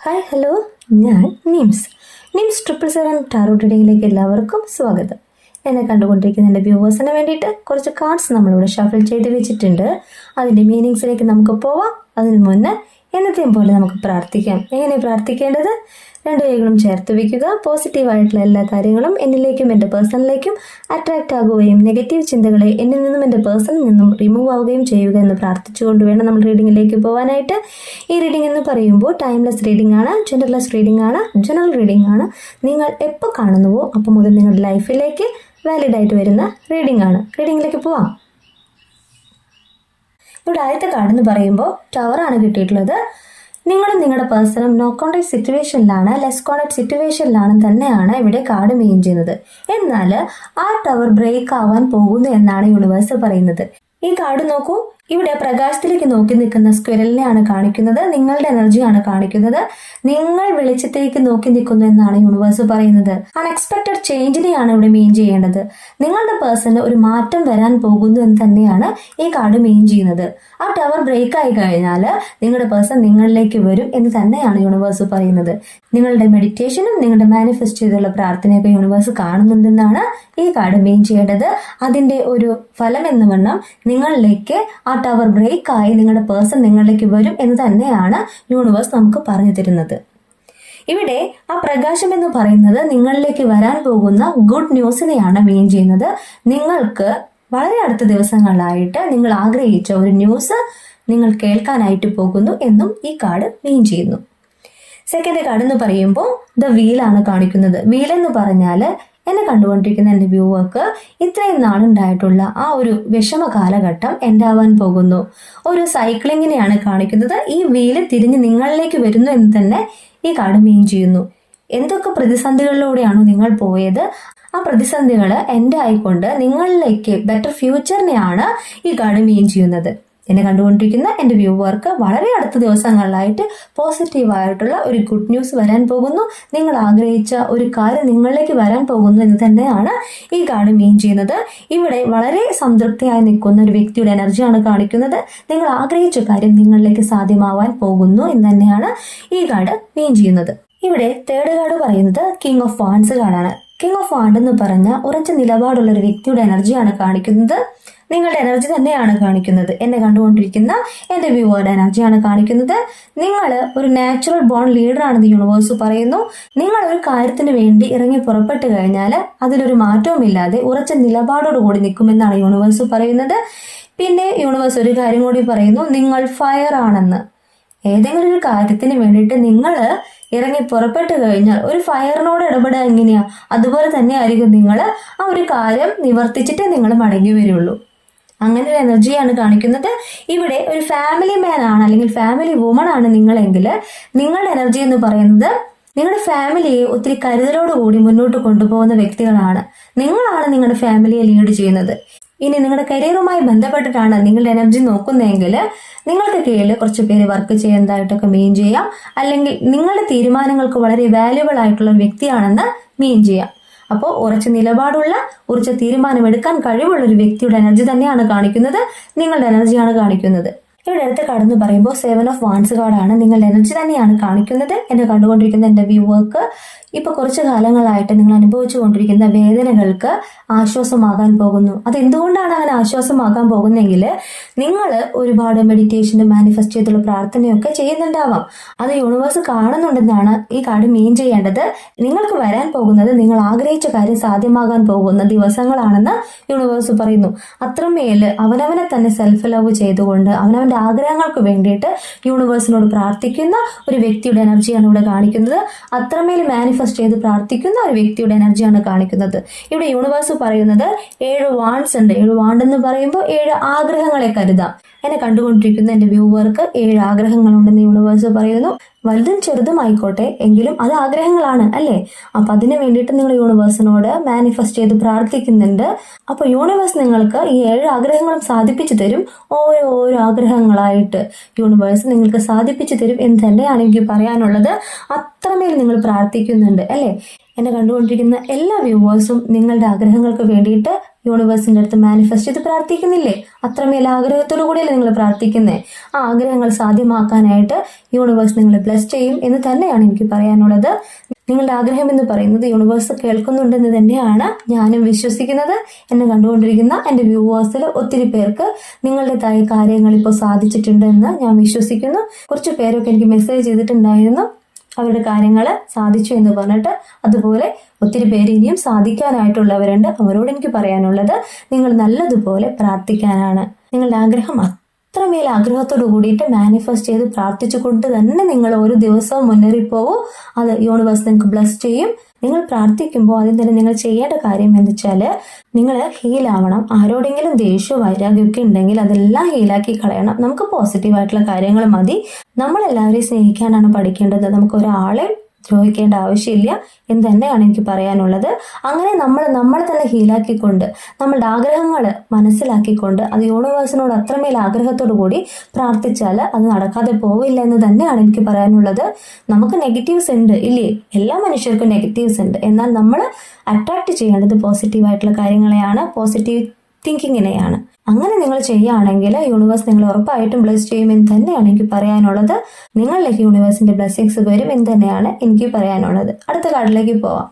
Hi hello, ഞാൻ nymphs 777 taro റീഡിങ്ങിലേക്ക് എല്ലാവർക്കും സ്വാഗതം. എന്നെ കണ്ടുകൊണ്ടിരിക്കുന്ന എൻ്റെ വ്യൂവേഴ്സിന് വേണ്ടിയിട്ട് കുറച്ച് കാർഡ്സ് നമ്മളിവിടെ ഷഫിൾ ചെയ്ത് വെച്ചിട്ടുണ്ട്. അതിൻ്റെ മീനിങ്സിലേക്ക് നമുക്ക് പോവാം. അതിന് മുന്നേ എന്നത്തെയും പോലെ നമുക്ക് പ്രാർത്ഥിക്കാം. എങ്ങനെ പ്രാർത്ഥിക്കേണ്ടത്? രണ്ട് കൈകളും ചേർത്ത് വയ്ക്കുക. പോസിറ്റീവായിട്ടുള്ള എല്ലാ കാര്യങ്ങളും എന്നിലേക്കും എൻ്റെ പേഴ്സണിലേക്കും അട്രാക്റ്റ് ആകുകയും നെഗറ്റീവ് ചിന്തകളെ എന്നിൽ നിന്നും എൻ്റെ പേഴ്സണിൽ നിന്നും റിമൂവ് ആവുകയും ചെയ്യുക എന്ന് പ്രാർത്ഥിച്ചുകൊണ്ട് വേണം നമ്മൾ റീഡിങ്ങിലേക്ക് പോകാനായിട്ട്. ഈ റീഡിംഗ് എന്ന് പറയുമ്പോൾ ടൈംലെസ് റീഡിംഗ് ആണ്, ജെൻഡർലെസ് റീഡിംഗ് ആണ്, ജനറൽ റീഡിംഗ് ആണ്. നിങ്ങൾ എപ്പോൾ കാണുന്നുവോ അപ്പോൾ മുതൽ നിങ്ങളുടെ ലൈഫിലേക്ക് വാലിഡ് ആയിട്ട് വരുന്ന റീഡിംഗ് ആണ്. റീഡിങ്ങിലേക്ക് പോവാം. ഇവിടെ ആദ്യത്തെ കാർഡ് എന്ന് പറയുമ്പോൾ ടവറാണ് കിട്ടിയിട്ടുള്ളത്. നിങ്ങളും നിങ്ങളുടെ പേഴ്സണും നോ കോൺടാക്ട് സിറ്റുവേഷനിലാണ്, ലെസ് കോൺടാക്ട് സിറ്റുവേഷനിലാണ് തന്നെയാണ് ഇവിടെ കാർഡ് മെയിൻ ചെയ്യുന്നത്. എന്നാൽ ആ ടവർ ബ്രേക്ക് ആവാൻ പോകുന്നു എന്നാണ് യൂണിവേഴ്സ് പറയുന്നത്. ഈ കാർഡ് നോക്കൂ. ഇവിടെ പ്രകാശത്തിലേക്ക് നോക്കി നിൽക്കുന്ന സ്ക്വിരലിനെയാണ് കാണിക്കുന്നത്. നിങ്ങളുടെ എനർജിയാണ് കാണിക്കുന്നത്. നിങ്ങൾ വെളിച്ചത്തേക്ക് നോക്കി നിൽക്കുന്നു എന്നാണ് യൂണിവേഴ്സ് പറയുന്നത്. അൺഎക്സ്പെക്ടഡ് ചേഞ്ചിനെയാണ് ഇവിടെ മെയിൻ ചെയ്യേണ്ടത്. നിങ്ങളുടെ പേഴ്സണ് ഒരു മാറ്റം വരാൻ പോകുന്നു എന്ന് തന്നെയാണ് ഈ കാർഡ് മെയിൻ ചെയ്യുന്നത്. ആ ടവർ ബ്രേക്ക് ആയി കഴിഞ്ഞാൽ നിങ്ങളുടെ പേഴ്സൺ നിങ്ങളിലേക്ക് വരും എന്ന് തന്നെയാണ് യൂണിവേഴ്സ് പറയുന്നത്. നിങ്ങളുടെ മെഡിറ്റേഷനും നിങ്ങളുടെ മാനിഫെസ്റ്റ് ചെയ്തുള്ള പ്രാർത്ഥനയൊക്കെ യൂണിവേഴ്സ് കാണുന്നുണ്ടെന്നാണ് ഈ കാർഡ് മെയിൻ ചെയ്യേണ്ടത്. അതിന്റെ ഒരു ഫലം എന്ന് വണ്ണം നിങ്ങളിലേക്ക് ആ ടവർ ബ്രേക്ക് ആയി നിങ്ങളുടെ പേഴ്സൺ നിങ്ങളിലേക്ക് വരും എന്ന് തന്നെയാണ് യൂണിവേഴ്സ് നമുക്ക് പറഞ്ഞു തരുന്നത്. ഇവിടെ ആ പ്രകാശം എന്ന് പറയുന്നത് നിങ്ങളിലേക്ക് വരാൻ പോകുന്ന ഗുഡ് ന്യൂസിനെയാണ് മെയിൻ ചെയ്യുന്നത്. നിങ്ങൾക്ക് വളരെ അടുത്ത ദിവസങ്ങളായിട്ട് നിങ്ങൾ ആഗ്രഹിച്ച ഒരു ന്യൂസ് നിങ്ങൾ കേൾക്കാനായിട്ട് പോകുന്നു എന്നും ഈ കാർഡ് മെയിൻ ചെയ്യുന്നു. സെക്കൻഡ് കാർഡ് എന്ന് പറയുമ്പോൾ ദ വീലാണ് കാണിക്കുന്നത്. വീൽ എന്ന് പറഞ്ഞാൽ എന്നെ കണ്ടുകൊണ്ടിരിക്കുന്ന എൻ്റെ വ്യൂവർക്ക് ഇത്രയും നാളുണ്ടായിട്ടുള്ള ആ ഒരു വിഷമ കാലഘട്ടം എൻ്റെ ആവാൻ പോകുന്നു. ഒരു സൈക്ലിങ്ങിനെയാണ് കാണിക്കുന്നത്. ഈ വീല് തിരിഞ്ഞ് നിങ്ങളിലേക്ക് വരുന്നു എന്ന് തന്നെ ഈ കാർഡ് മീൻ ചെയ്യുന്നു. എന്തൊക്കെ പ്രതിസന്ധികളിലൂടെയാണോ നിങ്ങൾ പോയത്, ആ പ്രതിസന്ധികൾ എൻ്റെ ആയിക്കൊണ്ട് നിങ്ങളിലേക്ക് ബെറ്റർ ഫ്യൂച്ചറിനെയാണ് ഈ കാർഡ് മീൻ ചെയ്യുന്നത്. എന്നെ കണ്ടുകൊണ്ടിരിക്കുന്ന എൻ്റെ വ്യൂവർക്ക് വളരെ അടുത്ത ദിവസങ്ങളിലായിട്ട് പോസിറ്റീവായിട്ടുള്ള ഒരു ഗുഡ് ന്യൂസ് വരാൻ പോകുന്നു. നിങ്ങൾ ആഗ്രഹിച്ച ഒരു കാര്യം നിങ്ങളിലേക്ക് വരാൻ പോകുന്നു എന്ന് തന്നെയാണ് ഈ കാർഡ് മീൻ ചെയ്യുന്നത്. ഇവിടെ വളരെ സംതൃപ്തിയായി നിൽക്കുന്ന ഒരു വ്യക്തിയുടെ എനർജിയാണ് കാണിക്കുന്നത്. നിങ്ങൾ ആഗ്രഹിച്ച കാര്യം നിങ്ങളിലേക്ക് സാധ്യമാവാൻ പോകുന്നു എന്ന് തന്നെയാണ് ഈ കാർഡ് മീൻ ചെയ്യുന്നത്. ഇവിടെ തേർഡ് കാർഡ് പറയുന്നത് കിങ് ഓഫ് വാൻഡ്സ് കാർഡാണ്. കിങ് ഓഫ് വാൻഡ് എന്ന് പറഞ്ഞ ഉറച്ച നിലപാടുള്ള ഒരു വ്യക്തിയുടെ എനർജിയാണ് കാണിക്കുന്നത്. നിങ്ങളുടെ എനർജി തന്നെയാണ് കാണിക്കുന്നത്. എന്നെ കണ്ടുകൊണ്ടിരിക്കുന്ന എൻ്റെ വ്യൂവറുടെ എനർജിയാണ് കാണിക്കുന്നത്. നിങ്ങൾ ഒരു നാച്ചുറൽ ബോൺ ലീഡർ ആണെന്ന് യൂണിവേഴ്സ് പറയുന്നു. നിങ്ങൾ ഒരു കാര്യത്തിന് വേണ്ടി ഇറങ്ങി പുറപ്പെട്ടു കഴിഞ്ഞാൽ അതിലൊരു മാറ്റവും ഇല്ലാതെ ഉറച്ച നിലപാടോടുകൂടി നിൽക്കുമെന്നാണ് യൂണിവേഴ്സ് പറയുന്നത്. പിന്നെ യൂണിവേഴ്സ് ഒരു കാര്യം കൂടി പറയുന്നു, നിങ്ങൾ ഫയർ ആണെന്ന്. ഏതെങ്കിലും ഒരു കാര്യത്തിന് വേണ്ടിയിട്ട് നിങ്ങൾ ഇറങ്ങി പുറപ്പെട്ടു കഴിഞ്ഞാൽ ഒരു ഫയറിനോട് ഇടപെടുക എങ്ങനെയാ, അതുപോലെ തന്നെ ആയിരിക്കും നിങ്ങൾ ആ ഒരു കാര്യം നിവർത്തിച്ചിട്ട് നിങ്ങൾ മടങ്ങി വരുള്ളൂ. അങ്ങനെ ഒരു എനർജിയാണ് കാണിക്കുന്നത്. ഇവിടെ ഒരു ഫാമിലി മാൻ ആണ് അല്ലെങ്കിൽ ഫാമിലി വുമൺ ആണ് നിങ്ങളെങ്കിൽ നിങ്ങളുടെ എനർജി എന്ന് പറയുന്നത് നിങ്ങളുടെ ഫാമിലിയെ ഒത്തിരി കരുതലോടുകൂടി മുന്നോട്ട് കൊണ്ടുപോകുന്ന വ്യക്തികളാണ്. നിങ്ങളാണ് നിങ്ങളുടെ ഫാമിലിയെ ലീഡ് ചെയ്യുന്നത്. ഇനി നിങ്ങളുടെ കരിയറുമായി ബന്ധപ്പെട്ടിട്ടാണ് നിങ്ങളുടെ എനർജി നോക്കുന്നതെങ്കിൽ നിങ്ങൾക്ക് കീഴിൽ കുറച്ച് പേര് വർക്ക് ചെയ്യുന്നതായിട്ടൊക്കെ മീൻ ചെയ്യാം. അല്ലെങ്കിൽ നിങ്ങളുടെ തീരുമാനങ്ങൾക്ക് വളരെ വാല്യുബിൾ ആയിട്ടുള്ള ഒരു വ്യക്തിയാണെന്ന് മീൻ ചെയ്യാം. അപ്പോൾ ഉറച്ച നിലപാടുള്ള, ഉറച്ച തീരുമാനമെടുക്കാൻ കഴിവുള്ള ഒരു വ്യക്തിയുടെ എനർജി തന്നെയാണ് കാണിക്കുന്നത്. നിങ്ങളുടെ എനർജിയാണ് കാണിക്കുന്നത്. ഇവിടെ അടുത്ത കാർഡ് എന്ന് പറയുമ്പോൾ 7 ഓഫ് വാൻഡ്സ് കാർഡാണ്. നിങ്ങളുടെ എനർജി തന്നെയാണ് കാണിക്കുന്നത്. എന്നെ കണ്ടുകൊണ്ടിരിക്കുന്ന എൻ്റെ വ്യൂവർക്ക് ഇപ്പൊ കുറച്ചു കാലങ്ങളായിട്ട് നിങ്ങൾ അനുഭവിച്ചു കൊണ്ടിരിക്കുന്ന വേദനകൾക്ക് ആശ്വാസമാകാൻ പോകുന്നു. അത് എന്തുകൊണ്ടാണ് അങ്ങനെ ആശ്വാസമാകാൻ പോകുന്നതെങ്കിൽ നിങ്ങൾ ഒരുപാട് മെഡിറ്റേഷനും മാനിഫെസ്റ്റ് ചെയ്തുള്ള പ്രാർത്ഥനയൊക്കെ ചെയ്യുന്നുണ്ടാവാം. അത് യൂണിവേഴ്സ് കാണുന്നുണ്ടെന്നാണ് ഈ കാർഡ് മീൻ ചെയ്യേണ്ടത്. നിങ്ങൾക്ക് വരാൻ പോകുന്നത് നിങ്ങൾ ആഗ്രഹിച്ച കാര്യം സാധ്യമാകാൻ പോകുന്ന ദിവസങ്ങളാണെന്ന് യൂണിവേഴ്സ് പറയുന്നു. അത്രമേൽ അവനവനെ തന്നെ സെൽഫ് ലവ് ചെയ്തുകൊണ്ട് അവനവന്റെ ആഗ്രഹങ്ങൾക്ക് വേണ്ടിയിട്ട് യൂണിവേഴ്സിനോട് പ്രാർത്ഥിക്കുന്ന ഒരു വ്യക്തിയുടെ എനർജിയാണ് ഇവിടെ കാണിക്കുന്നത്. അത്രമേൽ മാനിഫെസ്റ്റ് ചെയ്ത് പ്രാർത്ഥിക്കുന്ന ഒരു വ്യക്തിയുടെ എനർജിയാണ് കാണിക്കുന്നത്. ഇവിടെ യൂണിവേഴ്സ് പറയുന്നത് 7 വാൻഡ്സ് ഉണ്ട്. 7 വാൻഡ് എന്ന് പറയുമ്പോൾ 7 ആഗ്രഹങ്ങളെ കരുതാം. എന്നെ കണ്ടുകൊണ്ടിരിക്കുന്ന എൻ്റെ വ്യൂവർക്ക് 7 ആഗ്രഹങ്ങളുണ്ടെന്ന് യൂണിവേഴ്സ് പറയുന്നു. വലുതും ചെറുതും ആയിക്കോട്ടെ, എങ്കിലും അത് ആഗ്രഹങ്ങളാണ് അല്ലേ? അപ്പൊ അതിനു വേണ്ടിയിട്ട് നിങ്ങൾ യൂണിവേഴ്സിനോട് മാനിഫെസ്റ്റ് ചെയ്ത് പ്രാർത്ഥിക്കുന്നുണ്ട്. അപ്പൊ യൂണിവേഴ്സ് നിങ്ങൾക്ക് ഈ 7 ആഗ്രഹങ്ങളും സാധിപ്പിച്ചു തരും. ഓരോ ആഗ്രഹങ്ങൾ ആഗ്രഹങ്ങളായിട്ട് യൂണിവേഴ്സ് നിങ്ങൾക്ക് സാധിപ്പിച്ചു തരും എന്ന് തന്നെയാണ് എനിക്ക് പറയാനുള്ളത്. അത്രമേൽ നിങ്ങൾ പ്രാർത്ഥിക്കുന്നുണ്ട് അല്ലേ? എന്നെ കണ്ടുകൊണ്ടിരിക്കുന്ന എല്ലാ വ്യൂവേഴ്സും നിങ്ങളുടെ ആഗ്രഹങ്ങൾക്ക് വേണ്ടിയിട്ട് യൂണിവേഴ്സിന്റെ അടുത്ത് മാനിഫെസ്റ്റ് ചെയ്ത് പ്രാർത്ഥിക്കുന്നില്ലേ? അത്രമേൽ ആഗ്രഹത്തോടു കൂടിയല്ലേ നിങ്ങൾ പ്രാർത്ഥിക്കുന്നേ? ആ ആഗ്രഹങ്ങൾ സാധ്യമാക്കാനായിട്ട് യൂണിവേഴ്സ് നിങ്ങളെ ബ്ലെസ് ചെയ്യും എന്ന് തന്നെയാണ് എനിക്ക് പറയാനുള്ളത്. നിങ്ങളുടെ ആഗ്രഹം എന്ന് പറയുന്നത് യൂണിവേഴ്സ് കേൾക്കുന്നുണ്ടെന്ന് തന്നെയാണ് ഞാനും വിശ്വസിക്കുന്നത്. എന്നെ കണ്ടുകൊണ്ടിരിക്കുന്ന എൻ്റെ വ്യൂവേഴ്സിൽ ഒത്തിരി പേർക്ക് നിങ്ങളുടേതായ കാര്യങ്ങൾ ഇപ്പോൾ സാധിച്ചിട്ടുണ്ടെന്ന് ഞാൻ വിശ്വസിക്കുന്നു. കുറച്ച് പേരൊക്കെ എനിക്ക് മെസ്സേജ് ചെയ്തിട്ടുണ്ടായിരുന്നു അവരുടെ കാര്യങ്ങൾ സാധിച്ചു എന്ന് പറഞ്ഞിട്ട്. അതുപോലെ ഒത്തിരി പേര് ഇനിയും സാധിക്കാനായിട്ടുള്ളവരുണ്ട്. അവരോട് എനിക്ക് പറയാനുള്ളത് നിങ്ങൾ നല്ലതുപോലെ പ്രാർത്ഥിക്കാനാണ്. നിങ്ങളുടെ ആഗ്രഹം അത്രമേൽ ആഗ്രഹത്തോട് കൂടിയിട്ട് മാനിഫെസ്റ്റ് ചെയ്ത് പ്രാർത്ഥിച്ചുകൊണ്ട് തന്നെ നിങ്ങൾ ഒരു ദിവസവും മുന്നേറിപ്പോവൂ. അത് യൂണിവേഴ്സ് നിങ്ങൾക്ക് ബ്ലെസ് ചെയ്യും. നിങ്ങൾ പ്രാർത്ഥിക്കുമ്പോൾ ആദ്യം തന്നെ നിങ്ങൾ ചെയ്യേണ്ട കാര്യം എന്ന് വെച്ചാൽ നിങ്ങൾ ഹീലാവണം. ആരോടെങ്കിലും ദേഷ്യവും വൈരാഗ്യമൊക്കെ ഉണ്ടെങ്കിൽ അതെല്ലാം ഹീലാക്കി കളയണം. നമുക്ക് പോസിറ്റീവായിട്ടുള്ള കാര്യങ്ങൾ മതി. നമ്മളെല്ലാവരെയും സ്നേഹിക്കാനാണ് പഠിക്കേണ്ടത്. നമുക്ക് ഒരാളെ ദ്രോഹിക്കേണ്ട ആവശ്യമില്ല എന്ന് തന്നെയാണ് എനിക്ക് പറയാനുള്ളത്. അങ്ങനെ നമ്മളെ തന്നെ ഹീലാക്കിക്കൊണ്ട് നമ്മളുടെ ആഗ്രഹങ്ങൾ മനസ്സിലാക്കിക്കൊണ്ട് അത് യൂണിവേഴ്സിനോട് അത്രമേൽ ആഗ്രഹത്തോടു കൂടി പ്രാർത്ഥിച്ചാൽ അത് നടക്കാതെ പോവില്ല എന്ന് തന്നെയാണ് എനിക്ക് പറയാനുള്ളത്. നമുക്ക് നെഗറ്റീവ്സ് ഉണ്ട് ഇല്ലേ? എല്ലാ മനുഷ്യർക്കും നെഗറ്റീവ്സ് ഉണ്ട്. എന്നാൽ നമ്മൾ അട്രാക്ട് ചെയ്യേണ്ടത് പോസിറ്റീവായിട്ടുള്ള കാര്യങ്ങളെയാണ്, പോസിറ്റീവ് തിങ്കിങ്ങിനെയാണ്. അങ്ങനെ നിങ്ങൾ ചെയ്യുകയാണെങ്കിൽ യൂണിവേഴ്സ് നിങ്ങൾ ഉറപ്പായിട്ടും ബ്ലെസ് ചെയ്യുമെന്ന് തന്നെയാണ് എനിക്ക് പറയാനുള്ളത്. നിങ്ങളിലേക്ക് യൂണിവേഴ്സിന്റെ ബ്ലെസ്സിങ്സ് വരും എന്ന് തന്നെയാണ് എനിക്ക് പറയാനുള്ളത്. അടുത്ത കാർഡിലേക്ക് പോവാം.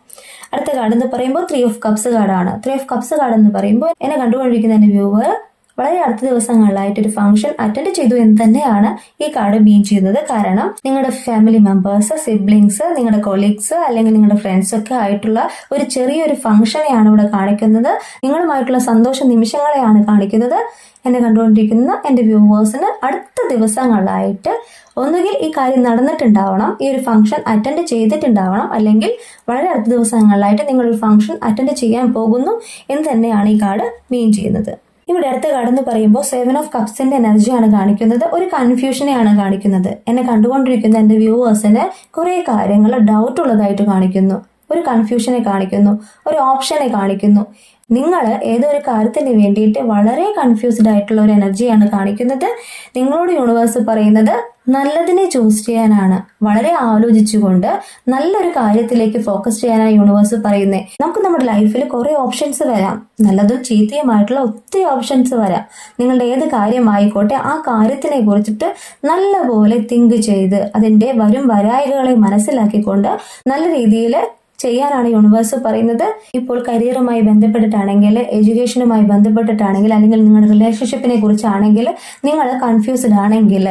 അടുത്ത കാർഡ് എന്ന് പറയുമ്പോൾ 3 of Cups കാർഡാണ്. 3 of Cups കാർഡ് എന്ന് പറയുമ്പോൾ എന്നെ കണ്ടുകൊണ്ടിരിക്കുന്ന എൻ്റെ വ്യൂവർ വളരെ അടുത്ത ദിവസങ്ങളിലായിട്ട് ഒരു ഫംഗ്ഷൻ അറ്റൻഡ് ചെയ്തു എന്ന് തന്നെയാണ് ഈ കാർഡ് മീൻ ചെയ്യുന്നത്. കാരണം നിങ്ങളുടെ ഫാമിലി മെമ്പേഴ്സ്, സിബ്ലിങ്സ്, നിങ്ങളുടെ കൊളീഗ്സ് അല്ലെങ്കിൽ നിങ്ങളുടെ ഫ്രണ്ട്സ് ഒക്കെ ആയിട്ടുള്ള ഒരു ചെറിയൊരു ഫംഗ്ഷനെയാണ് ഇവിടെ കാണിക്കുന്നത്. നിങ്ങളുമായിട്ടുള്ള സന്തോഷ നിമിഷങ്ങളെയാണ് കാണിക്കുന്നത്. എന്നെ കണ്ടുകൊണ്ടിരിക്കുന്ന എൻ്റെ വ്യൂവേഴ്സിന് അടുത്ത ദിവസങ്ങളിലായിട്ട് ഒന്നുകിൽ ഈ കാര്യം നടന്നിട്ടുണ്ടാവണം, ഈ ഒരു ഫംഗ്ഷൻ അറ്റൻഡ് ചെയ്തിട്ടുണ്ടാവണം, അല്ലെങ്കിൽ വളരെ അടുത്ത ദിവസങ്ങളിലായിട്ട് നിങ്ങളൊരു ഫംഗ്ഷൻ അറ്റൻഡ് ചെയ്യാൻ പോകുന്നു എന്ന് തന്നെയാണ് ഈ കാർഡ് മീൻ ചെയ്യുന്നത്. ഇവിടെ അടുത്ത കാർഡ് എന്ന് പറയുമ്പോൾ 7 of Cupsന്റെ എനർജിയാണ് കാണിക്കുന്നത്. ഒരു കൺഫ്യൂഷനെയാണ് കാണിക്കുന്നത്. എന്നെ കണ്ടുകൊണ്ടിരിക്കുന്ന എൻ്റെ വ്യൂവേഴ്സിന് കുറെ കാര്യങ്ങൾ ഡൗട്ട് ഉള്ളതായിട്ട് കാണിക്കുന്നു. ഒരു കൺഫ്യൂഷനെ കാണിക്കുന്നു, ഒരു ഓപ്ഷനെ കാണിക്കുന്നു. നിങ്ങൾ ഏതൊരു കാര്യത്തിന് വേണ്ടിയിട്ട് വളരെ കൺഫ്യൂസ്ഡ് ആയിട്ടുള്ള ഒരു എനർജിയാണ് കാണിക്കുന്നത്. നിങ്ങളോട് യൂണിവേഴ്സ് പറയുന്നത് നല്ലതിനെ ചൂസ് ചെയ്യാനാണ്. വളരെ ആലോചിച്ചുകൊണ്ട് നല്ലൊരു കാര്യത്തിലേക്ക് ഫോക്കസ് ചെയ്യാനാണ് യൂണിവേഴ്സ് പറയുന്നത്. നമുക്ക് നമ്മുടെ ലൈഫിൽ കുറെ ഓപ്ഷൻസ് വരാം, നല്ലതും ചീത്തയുമായിട്ടുള്ള ഒത്തിരി ഓപ്ഷൻസ് വരാം. നിങ്ങളുടെ ഏത് കാര്യമായിക്കോട്ടെ ആ കാര്യത്തിനെ കുറിച്ചിട്ട് നല്ലപോലെ തിങ്ക് ചെയ്ത് അതിൻ്റെ വരും വരായികളെ മനസ്സിലാക്കിക്കൊണ്ട് നല്ല രീതിയിൽ ചെയ്യാനാണ് യൂണിവേഴ്സ് പറയുന്നത്. ഇപ്പോൾ കരിയറുമായി ബന്ധപ്പെട്ടിട്ടാണെങ്കിൽ, എഡ്യൂക്കേഷനുമായി ബന്ധപ്പെട്ടിട്ടാണെങ്കിൽ, അല്ലെങ്കിൽ നിങ്ങളുടെ റിലേഷൻഷിപ്പിനെ കുറിച്ചാണെങ്കിൽ നിങ്ങൾ കൺഫ്യൂസ്ഡ് ആണെങ്കിൽ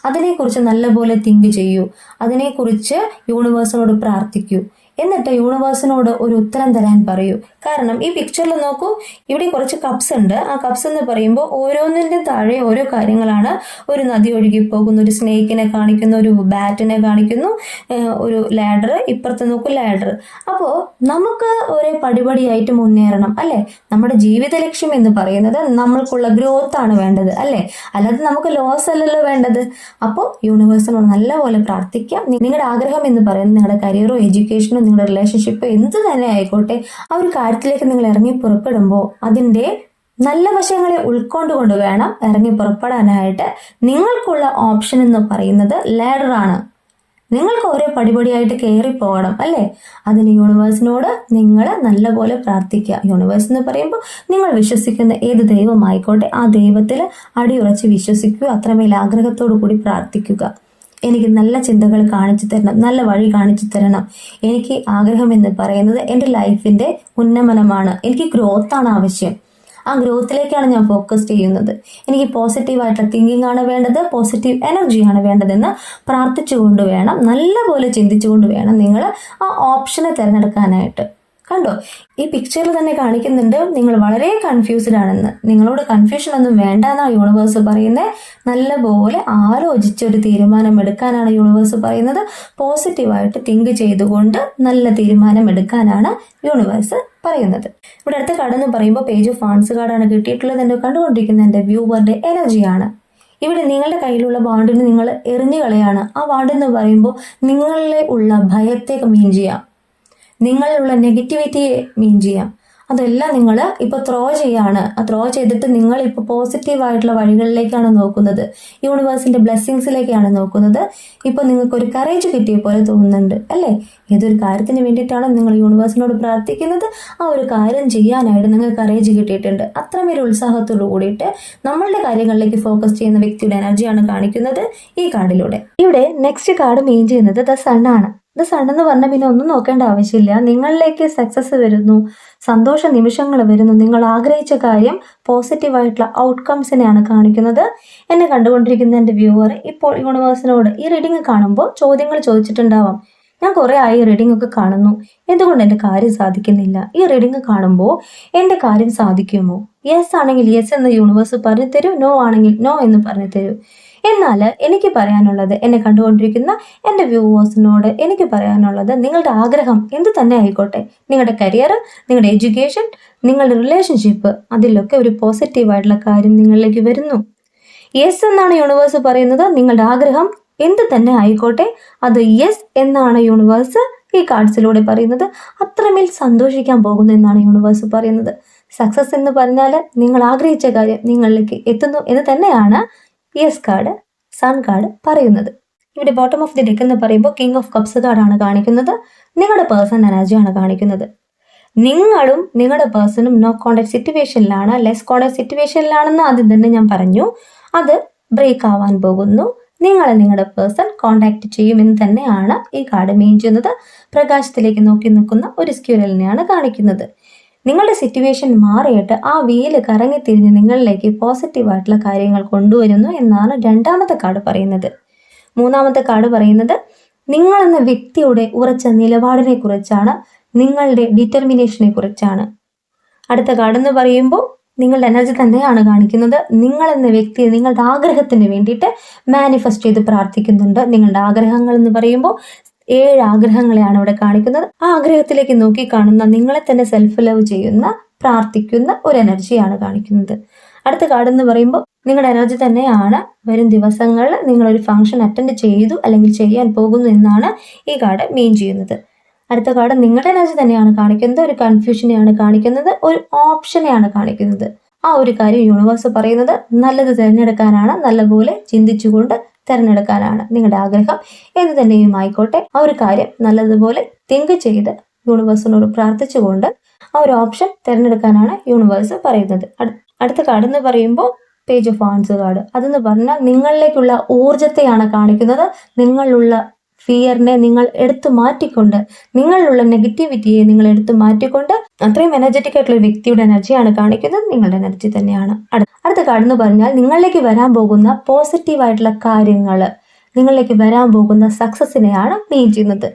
അതിനെക്കുറിച്ച് നല്ലപോലെ തിങ്ക് ചെയ്യൂ. അതിനെക്കുറിച്ച് യൂണിവേഴ്സിനോട് പ്രാർത്ഥിക്കൂ. എന്നിട്ട് യൂണിവേഴ്സിനോട് ഒരു ഉത്തരം തരാൻ പറയൂ. കാരണം ഈ പിക്ചറിൽ നോക്കൂ, ഇവിടെ കുറച്ച് കപ്സ് ഉണ്ട്. ആ കപ്സ് എന്ന് പറയുമ്പോൾ ഓരോന്നിൻ്റെ താഴെ ഓരോ കാര്യങ്ങളാണ്. ഒരു നദി ഒഴുകി പോകുന്നു, ഒരു സ്നേക്കിനെ കാണിക്കുന്നു, ഒരു ബാറ്റിനെ കാണിക്കുന്നു, ഒരു ലാഡർ, ഇപ്പുറത്ത് നോക്കൂ ലാഡർ. അപ്പോൾ നമുക്ക് ഒരേ പടിപടിയായിട്ട് മുന്നേറണം അല്ലേ? നമ്മുടെ ജീവിത ലക്ഷ്യം എന്ന് പറയുന്നത് നമ്മൾക്കുള്ള ഗ്രോത്ത് ആണ് വേണ്ടത് അല്ലേ? അല്ലാതെ നമുക്ക് ലോസ് അല്ലല്ലോ വേണ്ടത്. അപ്പോൾ യൂണിവേഴ്സിനോട് നല്ലപോലെ പ്രാർത്ഥിക്കാം. നിങ്ങളുടെ ആഗ്രഹം എന്ന് പറയുന്നത് നിങ്ങളുടെ കരിയറോ എഡ്യൂക്കേഷനോ നിങ്ങളുടെ റിലേഷൻഷിപ്പ് എന്ത് തന്നെ ആയിക്കോട്ടെ, ആ ഒരു കാര്യത്തിലേക്ക് നിങ്ങൾ ഇറങ്ങി പുറപ്പെടുമ്പോൾ അതിൻ്റെ നല്ല വശങ്ങളെ ഉൾക്കൊണ്ടുകൊണ്ട് വേണം ഇറങ്ങി പുറപ്പെടാനായിട്ട്. നിങ്ങൾക്കുള്ള ഓപ്ഷൻ എന്ന് പറയുന്നത് ലാഡറാണ്. നിങ്ങൾക്ക് ഓരോ പടിപടിയായിട്ട് കയറി പോകണം അല്ലേ? അതിന് യൂണിവേഴ്സിനോട് നിങ്ങൾ നല്ലപോലെ പ്രാർത്ഥിക്കുക. യൂണിവേഴ്സ് എന്ന് പറയുമ്പോൾ നിങ്ങൾ വിശ്വസിക്കുന്ന ഏത് ദൈവമായിക്കോട്ടെ ആ ദൈവത്തിൽ അടിയുറച്ച് വിശ്വസിക്കുക. അത്രമേൽ ആഗ്രഹത്തോടു കൂടി പ്രാർത്ഥിക്കുക. എനിക്ക് നല്ല ചിന്തകൾ കാണിച്ചു തരണം, നല്ല വഴി കാണിച്ചു തരണം. എനിക്ക് ആഗ്രഹം എന്ന് പറയുന്നത് എൻ്റെ ലൈഫിൻ്റെ ഉന്നമനമാണ്. എനിക്ക് ഗ്രോത്താണ് ആവശ്യം. ആ ഗ്രോത്തിലേക്കാണ് ഞാൻ ഫോക്കസ് ചെയ്യുന്നത്. എനിക്ക് പോസിറ്റീവായിട്ടുള്ള തിങ്കിങ് ആണ് വേണ്ടത്, പോസിറ്റീവ് എനർജിയാണ് വേണ്ടതെന്ന് പ്രാർത്ഥിച്ചുകൊണ്ട് വേണം, നല്ലപോലെ ചിന്തിച്ചുകൊണ്ട് വേണം നിങ്ങൾ ആ ഓപ്ഷനെ തിരഞ്ഞെടുക്കാനായിട്ട്. കണ്ടോ, ഈ പിക്ചറിൽ തന്നെ കാണിക്കുന്നുണ്ട് നിങ്ങൾ വളരെ കൺഫ്യൂസ്ഡ് ആണെന്ന്. നിങ്ങളോട് കൺഫ്യൂഷൻ ഒന്നും വേണ്ട എന്നാണ് യൂണിവേഴ്സ് പറയുന്നത്. നല്ലപോലെ ആലോചിച്ചൊരു തീരുമാനം എടുക്കാനാണ് യൂണിവേഴ്സ് പറയുന്നത്. പോസിറ്റീവായിട്ട് തിങ്ക് ചെയ്തുകൊണ്ട് നല്ല തീരുമാനം എടുക്കാനാണ് യൂണിവേഴ്സ് പറയുന്നത്. ഇവിടെ അടുത്ത കാർഡ് എന്ന് പറയുമ്പോൾ പേജ് ഓഫ് വാൻഡ്സ് കാർഡാണ് കിട്ടിയിട്ടുള്ളത്. എൻ്റെ കണ്ടുകൊണ്ടിരിക്കുന്ന എൻ്റെ വ്യൂവറുടെ എനർജിയാണ്. ഇവിടെ നിങ്ങളുടെ കയ്യിലുള്ള വാണ്ടിന് നിങ്ങൾ എറിഞ്ഞു കളയാണ്. ആ വാണ്ട് എന്ന് പറയുമ്പോൾ നിങ്ങളിലെ ഉള്ള ഭയത്തെ മീൻ ചെയ്യാം, നിങ്ങളിലുള്ള നെഗറ്റിവിറ്റിയെ മീൻ ചെയ്യാം. അതെല്ലാം നിങ്ങൾ ഇപ്പോൾ ത്രോ ചെയ്യാണ്. ആ ത്രോ ചെയ്തിട്ട് നിങ്ങൾ ഇപ്പോൾ പോസിറ്റീവായിട്ടുള്ള വഴികളിലേക്കാണ് നോക്കുന്നത്, യൂണിവേഴ്സിന്റെ ബ്ലെസ്സിങ്സിലേക്കാണ് നോക്കുന്നത്. ഇപ്പോൾ നിങ്ങൾക്ക് ഒരു കറേജ് കിട്ടിയ പോലെ തോന്നുന്നുണ്ട് അല്ലേ? ഏതൊരു കാര്യത്തിന് വേണ്ടിയിട്ടാണോ നിങ്ങൾ യൂണിവേഴ്സിനോട് പ്രാർത്ഥിക്കുന്നത്, ആ ഒരു കാര്യം ചെയ്യാനായിട്ട് നിങ്ങൾക്ക് കറേജ് കിട്ടിയിട്ടുണ്ട്. അത്രമേൽ ഉത്സാഹത്തോടു കൂടിയിട്ട് നമ്മളുടെ കാര്യങ്ങളിലേക്ക് ഫോക്കസ് ചെയ്യുന്ന വ്യക്തിയുടെ എനർജിയാണ് കാണിക്കുന്നത് ഈ കാർഡിലൂടെ. ഇവിടെ നെക്സ്റ്റ് കാർഡ് മെയിൻ ചെയ്യുന്നത് ദ സൺ ആണ്. ദ സൺ എന്ന് പറഞ്ഞാൽ പിന്നെ ഒന്നും നോക്കേണ്ട ആവശ്യമില്ല. നിങ്ങളിലേക്ക് സക്സസ് വരുന്നു, സന്തോഷ നിമിഷങ്ങൾ വരുന്നു, നിങ്ങൾ ആഗ്രഹിച്ച കാര്യം പോസിറ്റീവായിട്ടുള്ള ഔട്ട്കംസിനെയാണ് കാണിക്കുന്നത്. എന്നെ കണ്ടുകൊണ്ടിരിക്കുന്ന എൻ്റെ വ്യൂവർ ഇപ്പോൾ യൂണിവേഴ്സിനോട് ഈ റീഡിംഗ് കാണുമ്പോൾ ചോദ്യങ്ങൾ ചോദിച്ചിട്ടുണ്ടാവാം. ഞാൻ കുറേ ആയി റീഡിംഗ് ഒക്കെ കാണുന്നു, എന്തുകൊണ്ട് എൻ്റെ കാര്യം സാധിക്കുന്നില്ല? ഈ റീഡിംഗ് കാണുമ്പോൾ എൻ്റെ കാര്യം സാധിക്കുമോ? യെസ് ആണെങ്കിൽ യെസ് എന്ന് യൂണിവേഴ്സ് പറഞ്ഞു തരൂ, നോ ആണെങ്കിൽ നോ എന്ന് പറഞ്ഞു തരൂ. എന്നാൽ എനിക്ക് പറയാനുള്ളത്, എന്നെ കണ്ടുകൊണ്ടിരിക്കുന്ന എൻ്റെ വ്യൂവേഴ്സിനോട് എനിക്ക് പറയാനുള്ളത്, നിങ്ങളുടെ ആഗ്രഹം എന്ത് തന്നെ ആയിക്കോട്ടെ, നിങ്ങളുടെ കരിയർ, നിങ്ങളുടെ എഡ്യൂക്കേഷൻ, നിങ്ങളുടെ റിലേഷൻഷിപ്പ്, അതിലൊക്കെ ഒരു പോസിറ്റീവായിട്ടുള്ള കാര്യം നിങ്ങളിലേക്ക് വരുന്നു. യെസ് എന്നാണ് യൂണിവേഴ്സ് പറയുന്നത്. നിങ്ങളുടെ ആഗ്രഹം എന്ത് തന്നെ ആയിക്കോട്ടെ, അത് യെസ് എന്നാണ് യൂണിവേഴ്സ് ഈ കാർഡ്സിലൂടെ പറയുന്നത്. അത്രമേൽ സന്തോഷിക്കാൻ പോകുന്നു എന്നാണ് യൂണിവേഴ്സ് പറയുന്നത്. സക്സസ് എന്ന് പറഞ്ഞാൽ നിങ്ങൾ ആഗ്രഹിച്ച കാര്യം നിങ്ങളിലേക്ക് എത്തുന്നു എന്ന് തന്നെയാണ് യെസ് കാർഡ്, സൺ കാർഡ് പറയുന്നത്. ഇവിടെ ബോട്ടം ഓഫ് ദി ഡെക്ക് എന്ന് പറയുമ്പോൾ കിങ് ഓഫ് കപ്സ് കാർഡാണ് കാണിക്കുന്നത്. നിങ്ങളുടെ പേഴ്സൺ എനർജിയാണ് കാണിക്കുന്നത്. നിങ്ങളും നിങ്ങളുടെ പേഴ്സണും നോ കോണ്ടാക്ട് സിറ്റുവേഷനിലാണ്, ലെസ് കോണ്ടാക്ട് സിറ്റുവേഷനിലാണെന്ന് ആദ്യം തന്നെ ഞാൻ പറഞ്ഞു. അത് ബ്രേക്ക് ആവാൻ പോകുന്നു. നിങ്ങളെ നിങ്ങളുടെ പേഴ്സൺ കോണ്ടാക്ട് ചെയ്യുമെന്ന് തന്നെയാണ് ഈ കാർഡ് മെയിൻ ചെയ്യുന്നത്. പ്രകാശത്തിലേക്ക് നോക്കി നിൽക്കുന്ന ഒരു സ്ക്യൂരലിനെയാണ് കാണിക്കുന്നത്. നിങ്ങളുടെ സിറ്റുവേഷൻ മാറിയിട്ട് ആ വീല് കറങ്ങിത്തിരിഞ്ഞ് നിങ്ങളിലേക്ക് പോസിറ്റീവായിട്ടുള്ള കാര്യങ്ങൾ കൊണ്ടുവരുന്നു എന്നാണ് രണ്ടാമത്തെ കാർഡ് പറയുന്നത്. മൂന്നാമത്തെ കാർഡ് പറയുന്നത് നിങ്ങളെന്ന വ്യക്തിയുടെ ഉറച്ച നിലപാടിനെ കുറിച്ചാണ്, നിങ്ങളുടെ ഡിറ്റർമിനേഷനെ കുറിച്ചാണ്. അടുത്ത കാർഡ് എന്ന് പറയുമ്പോൾ നിങ്ങളുടെ എനർജി തന്നെയാണ് കാണിക്കുന്നത്. നിങ്ങളെന്ന വ്യക്തി നിങ്ങളുടെ ആഗ്രഹത്തിന് വേണ്ടിയിട്ട് മാനിഫെസ്റ്റ് ചെയ്ത് പ്രാർത്ഥിക്കുന്നുണ്ട്. നിങ്ങളുടെ ആഗ്രഹങ്ങൾ എന്ന് പറയുമ്പോൾ 7 ആഗ്രഹങ്ങളെയാണ് ഇവിടെ കാണിക്കുന്നത്. ആ ആഗ്രഹത്തിലേക്ക് നോക്കി കാണുന്ന, നിങ്ങളെ തന്നെ സെൽഫ് ലവ് ചെയ്യുന്ന, പ്രാർത്ഥിക്കുന്ന ഒരു എനർജിയാണ് കാണിക്കുന്നത്. അടുത്ത കാർഡ് എന്ന് പറയുമ്പോൾ നിങ്ങളുടെ എനർജി തന്നെയാണ്. വരും ദിവസങ്ങളിൽ നിങ്ങളൊരു ഫംഗ്ഷൻ അറ്റൻഡ് ചെയ്തു അല്ലെങ്കിൽ ചെയ്യാൻ പോകുന്നു എന്നാണ് ഈ കാർഡ് മെയിൻ ചെയ്യുന്നത്. അടുത്ത കാർഡ് നിങ്ങളുടെ എനർജി തന്നെയാണ് കാണിക്കുന്നത്. ഒരു കൺഫ്യൂഷനെയാണ് കാണിക്കുന്നത്, ഒരു ഓപ്ഷനെയാണ് കാണിക്കുന്നത്. ആ ഒരു കാര്യം യൂണിവേഴ്സ് പറയുന്നത് നല്ലത് തിരഞ്ഞെടുക്കാനാണ്, നല്ലപോലെ ചിന്തിച്ചുകൊണ്ട് തിരഞ്ഞെടുക്കാനാണ്. നിങ്ങളുടെ ആഗ്രഹം എന്ത് തന്നെയും ആയിക്കോട്ടെ, ആ ഒരു കാര്യം നല്ലതുപോലെ തിങ്ക് ചെയ്ത് യൂണിവേഴ്സിനോട് പ്രാർത്ഥിച്ചുകൊണ്ട് ആ ഒരു ഓപ്ഷൻ തിരഞ്ഞെടുക്കാനാണ് യൂണിവേഴ്സ് പറയുന്നത്. അടുത്ത കാർഡ് എന്ന് പറയുമ്പോൾ പേജ് ഓഫ് വാൻസ് കാർഡ്. അതെന്ന് പറഞ്ഞാൽ നിങ്ങളിലേക്കുള്ള ഊർജത്തെയാണ് കാണിക്കുന്നത്. നിങ്ങളിലുള്ള ഫിയറിനെ നിങ്ങൾ എടുത്തു മാറ്റിക്കൊണ്ട്, നിങ്ങളിലുള്ള നെഗറ്റിവിറ്റിയെ നിങ്ങൾ എടുത്തു മാറ്റിക്കൊണ്ട് അത്രയും എനർജറ്റിക് ആയിട്ടുള്ള വ്യക്തിയുടെ എനർജിയാണ് കാണിക്കുന്നത്. നിങ്ങളുടെ എനർജി തന്നെയാണ്. അടുത്ത കാർഡ് എന്ന് പറഞ്ഞാൽ നിങ്ങളിലേക്ക് വരാൻ പോകുന്ന പോസിറ്റീവായിട്ടുള്ള കാര്യങ്ങൾ, നിങ്ങളിലേക്ക് വരാൻ പോകുന്ന സക്സസിനെയാണ് മെയിൻ ചെയ്യുന്നത്.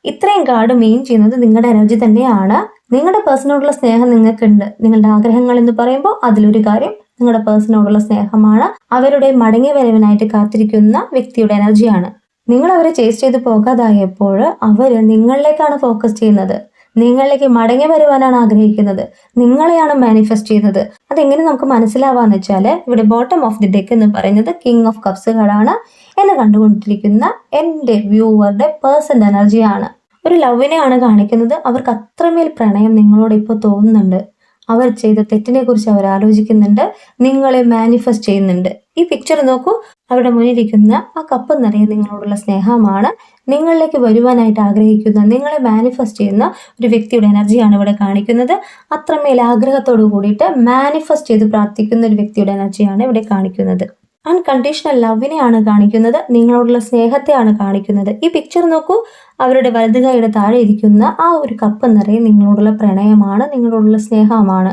ഇത്രയും കാർഡ് മെയിൻ ചെയ്യുന്നത് നിങ്ങളുടെ എനർജി തന്നെയാണ്. നിങ്ങളുടെ പേഴ്സണോടുള്ള സ്നേഹം നിങ്ങൾക്കുണ്ട്. നിങ്ങളുടെ ആഗ്രഹങ്ങൾ എന്ന് പറയുമ്പോൾ അതിലൊരു കാര്യം നിങ്ങളുടെ പേഴ്സണോടുള്ള സ്നേഹമാണ്. അവരുടെ മടങ്ങി വരവിനായിട്ട് കാത്തിരിക്കുന്ന വ്യക്തിയുടെ എനർജിയാണ്. നിങ്ങൾ അവരെ ചേസ് ചെയ്ത് പോകാതായപ്പോൾ അവർ നിങ്ങളിലേക്കാണ് ഫോക്കസ് ചെയ്യുന്നത്. നിങ്ങളിലേക്ക് മടങ്ങി വരുവാനാണ് ആഗ്രഹിക്കുന്നത്. നിങ്ങളെയാണ് മാനിഫെസ്റ്റ് ചെയ്യുന്നത്. അതെങ്ങനെ നമുക്ക് മനസ്സിലാവാന്ന് വെച്ചാൽ ഇവിടെ ബോട്ടം ഓഫ് ദി ഡെക്ക് എന്ന് പറയുന്നത് കിങ് ഓഫ് കപ്സ് കാർഡാണ്. എന്നെ കണ്ടുകൊണ്ടിരിക്കുന്ന എൻ്റെ വ്യൂവറുടെ പേഴ്സൺ എനർജിയാണ്. ഒരു ലവിനെയാണ് കാണിക്കുന്നത്. അവർക്ക് അത്രമേൽ പ്രണയം നിങ്ങളോട് ഇപ്പോൾ തോന്നുന്നുണ്ട്. അവർ ചെയ്ത തെറ്റിനെ കുറിച്ച് അവർ ആലോചിക്കുന്നുണ്ട്, നിങ്ങളെ മാനിഫെസ്റ്റ് ചെയ്യുന്നുണ്ട്. ഈ പിക്ചർ നോക്കൂ, അവരുടെ മുന്നിലിരിക്കുന്ന ആ കപ്പ് നിറയെ നിങ്ങളോടുള്ള സ്നേഹമാണ്. നിങ്ങളിലേക്ക് വരുവാനായിട്ട് ആഗ്രഹിക്കുന്ന, നിങ്ങളെ മാനിഫെസ്റ്റ് ചെയ്യുന്ന ഒരു വ്യക്തിയുടെ എനർജിയാണ് ഇവിടെ കാണിക്കുന്നത്. അത്രമേൽ ആഗ്രഹത്തോടു കൂടിയിട്ട് മാനിഫെസ്റ്റ് ചെയ്ത് പ്രാർത്ഥിക്കുന്ന ഒരു വ്യക്തിയുടെ എനർജിയാണ് ഇവിടെ കാണിക്കുന്നത്. അൺകണ്ടീഷണൽ ലവിനെയാണ് കാണിക്കുന്നത്. നിങ്ങളോടുള്ള സ്നേഹത്തെയാണ് കാണിക്കുന്നത്. ഈ പിക്ചർ നോക്കൂ, അവരുടെ വലതു കൈയുടെ താഴെ ഇരിക്കുന്ന ആ ഒരു കപ്പ് നിറയെ നിങ്ങളോടുള്ള പ്രണയമാണ്, നിങ്ങളോടുള്ള സ്നേഹമാണ്.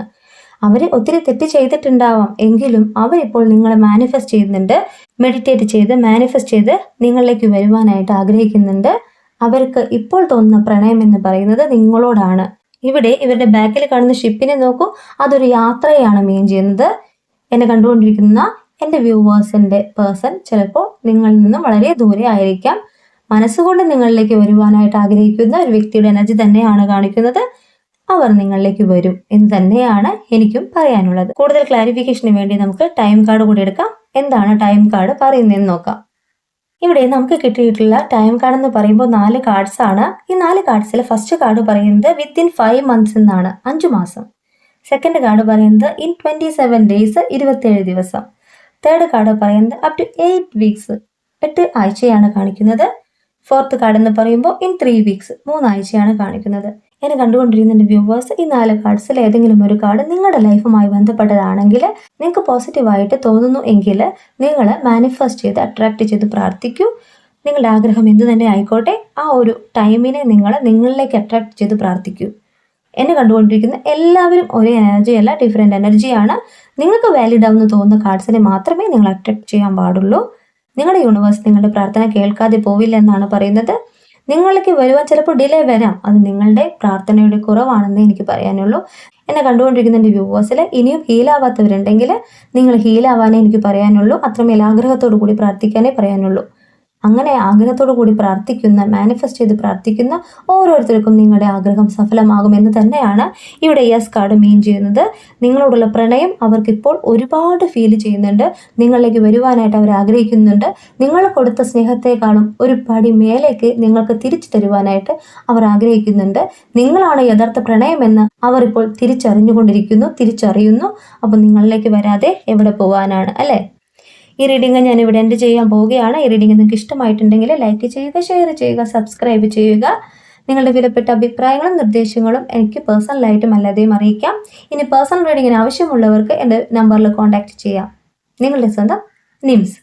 അവർ ഒത്തിരി തെറ്റ് ചെയ്തിട്ടുണ്ടാവാം, എങ്കിലും അവരിപ്പോൾ നിങ്ങളെ മാനിഫെസ്റ്റ് ചെയ്യുന്നുണ്ട്. മെഡിറ്റേറ്റ് ചെയ്ത് മാനിഫെസ്റ്റ് ചെയ്ത് നിങ്ങളിലേക്ക് വരുവാനായിട്ട് ആഗ്രഹിക്കുന്നുണ്ട്. അവർക്ക് ഇപ്പോൾ തോന്നുന്ന പ്രണയം എന്ന് പറയുന്നത് നിങ്ങളോടാണ്. ഇവിടെ ഇവരുടെ ബാക്കിൽ കാണുന്ന ഷിപ്പിനെ നോക്കൂ, അതൊരു യാത്രയാണ് മെയിൻ ചെയ്യുന്നത്. എന്നെ കണ്ടുകൊണ്ടിരിക്കുന്ന എൻ്റെ വ്യൂവേഴ്സിൻ്റെ പേഴ്സൺ ചിലപ്പോൾ നിങ്ങളിൽ നിന്നും വളരെ ദൂരെ ആയിരിക്കാം. മനസ്സുകൊണ്ട് നിങ്ങളിലേക്ക് വരുവാനായിട്ട് ആഗ്രഹിക്കുന്ന ഒരു വ്യക്തിയുടെ എനർജി തന്നെയാണ് കാണിക്കുന്നത്. അവർ നിങ്ങളിലേക്ക് വരും എന്ന് തന്നെയാണ് എനിക്കും പറയാനുള്ളത്. കൂടുതൽ ക്ലാരിഫിക്കേഷന് വേണ്ടി നമുക്ക് ടൈം കാർഡ് കൂടി എടുക്കാം. എന്താണ് ടൈം കാർഡ് പറയുന്നതെന്ന് നോക്കാം. ഇവിടെ നമുക്ക് കിട്ടിയിട്ടുള്ള ടൈം കാർഡ് എന്ന് പറയുമ്പോൾ 4 കാർഡ്സ് ആണ്. ഈ 4 കാർഡ്സിൽ ഫസ്റ്റ് കാർഡ് പറയുന്നത് വിത്തിൻ 5 months എന്നാണ്, 5 മാസം. സെക്കൻഡ് കാർഡ് പറയുന്നത് ഇൻ 27 ഡേയ്സ് 27 ദിവസം. തേർഡ് കാർഡ് പറയുന്നത് അപ് ടു 8 വീക്സ് 8 ആഴ്ചയാണ് കാണിക്കുന്നത്. ഫോർത്ത് കാർഡ് എന്ന് പറയുമ്പോൾ ഇൻ 3 വീക്സ് 3 ആഴ്ചയാണ് കാണിക്കുന്നത്. എന്നെ കണ്ടുകൊണ്ടിരിക്കുന്ന വ്യൂവേഴ്സ്, ഈ 4 കാർഡ്സിൽ ഏതെങ്കിലും ഒരു കാർഡ് നിങ്ങളുടെ ലൈഫുമായി ബന്ധപ്പെട്ടതാണെങ്കിൽ, നിങ്ങൾക്ക് പോസിറ്റീവായിട്ട് തോന്നുന്നു എങ്കിൽ നിങ്ങൾ മാനിഫെസ്റ്റ് ചെയ്ത് അട്രാക്ട് ചെയ്ത് പ്രാർത്ഥിക്കൂ. നിങ്ങളുടെ ആഗ്രഹം എന്തു തന്നെ ആയിക്കോട്ടെ, ആ ഒരു ടൈമിനെ നിങ്ങൾ നിങ്ങളിലേക്ക് അട്രാക്ട് ചെയ്ത് പ്രാർത്ഥിക്കൂ. എന്നെ കണ്ടുകൊണ്ടിരിക്കുന്ന എല്ലാവരും ഒരേ എനർജി അല്ല, ഡിഫറെൻ്റ് എനർജിയാണ്. നിങ്ങൾക്ക് വാലിഡ് ആവുന്ന തോന്നുന്ന കാർഡ്സിനെ മാത്രമേ നിങ്ങൾ അട്രാക്ട് ചെയ്യാൻ പാടുള്ളൂ. നിങ്ങളുടെ യൂണിവേഴ്സ് നിങ്ങളുടെ പ്രാർത്ഥന കേൾക്കാതെ പോവില്ല എന്നാണ് പറയുന്നത്. നിങ്ങളിലേക്ക് വരുവാൻ ചിലപ്പോൾ ഡിലേ വരാം, അത് നിങ്ങളുടെ പ്രാർത്ഥനയുടെ കുറവാണെന്നേ എനിക്ക് പറയാനുള്ളൂ. എന്നെ കണ്ടുകൊണ്ടിരിക്കുന്ന എൻ്റെ വ്യൂവേഴ്സിൽ ഇനിയും ഹീലാവാത്തവരുണ്ടെങ്കിൽ നിങ്ങൾ ഹീലാവാനേ എനിക്ക് പറയാനുള്ളൂ. അത്രമേൽ ആഗ്രഹത്തോടു കൂടി പ്രാർത്ഥിക്കാനേ പറയാനുള്ളൂ. അങ്ങനെ ആഗ്രഹത്തോടു കൂടി പ്രാർത്ഥിക്കുന്ന, മാനിഫെസ്റ്റ് ചെയ്ത് പ്രാർത്ഥിക്കുന്ന ഓരോരുത്തർക്കും നിങ്ങളുടെ ആഗ്രഹം സഫലമാകുമെന്ന് തന്നെയാണ് ഇവിടെ യെസ് കാർഡ് മീൻ ചെയ്യുന്നത്. നിങ്ങളോടുള്ള പ്രണയം അവർക്കിപ്പോൾ ഒരുപാട് ഫീൽ ചെയ്യുന്നുണ്ട്. നിങ്ങളിലേക്ക് വരുവാനായിട്ട് അവർ ആഗ്രഹിക്കുന്നുണ്ട്. നിങ്ങൾ കൊടുത്ത സ്നേഹത്തെക്കാളും ഒരു പടി മേലേക്ക് നിങ്ങൾക്ക് തിരിച്ചു തരുവാനായിട്ട് അവർ ആഗ്രഹിക്കുന്നുണ്ട്. നിങ്ങളാണ് യഥാർത്ഥ പ്രണയമെന്ന് അവർ ഇപ്പോൾ തിരിച്ചറിയുന്നു. അപ്പോൾ നിങ്ങളിലേക്ക് വരാതെ എവിടെ പോകാനാണ് അല്ലേ? ഈ റീഡിംഗ് ഞാൻ ഇവിടെ എൻഡ് ചെയ്യാൻ പോവുകയാണ്. ഈ റീഡിംഗ് നിങ്ങൾക്ക് ഇഷ്ടമായിട്ടുണ്ടെങ്കിൽ ലൈക്ക് ചെയ്യുക, ഷെയർ ചെയ്യുക, സബ്സ്ക്രൈബ് ചെയ്യുക. നിങ്ങളുടെ വിലപ്പെട്ട അഭിപ്രായങ്ങളും നിർദ്ദേശങ്ങളും എനിക്ക് പേഴ്സണലായിട്ടും അല്ലാതെയും അറിയിക്കാം. ഇനി പേഴ്സണൽ റീഡിങ്ങിന് ആവശ്യമുള്ളവർക്ക് എൻ്റെ നമ്പറിൽ കോൺടാക്റ്റ് ചെയ്യാം. നിങ്ങളുടെ സ്വന്തം നിംസ്.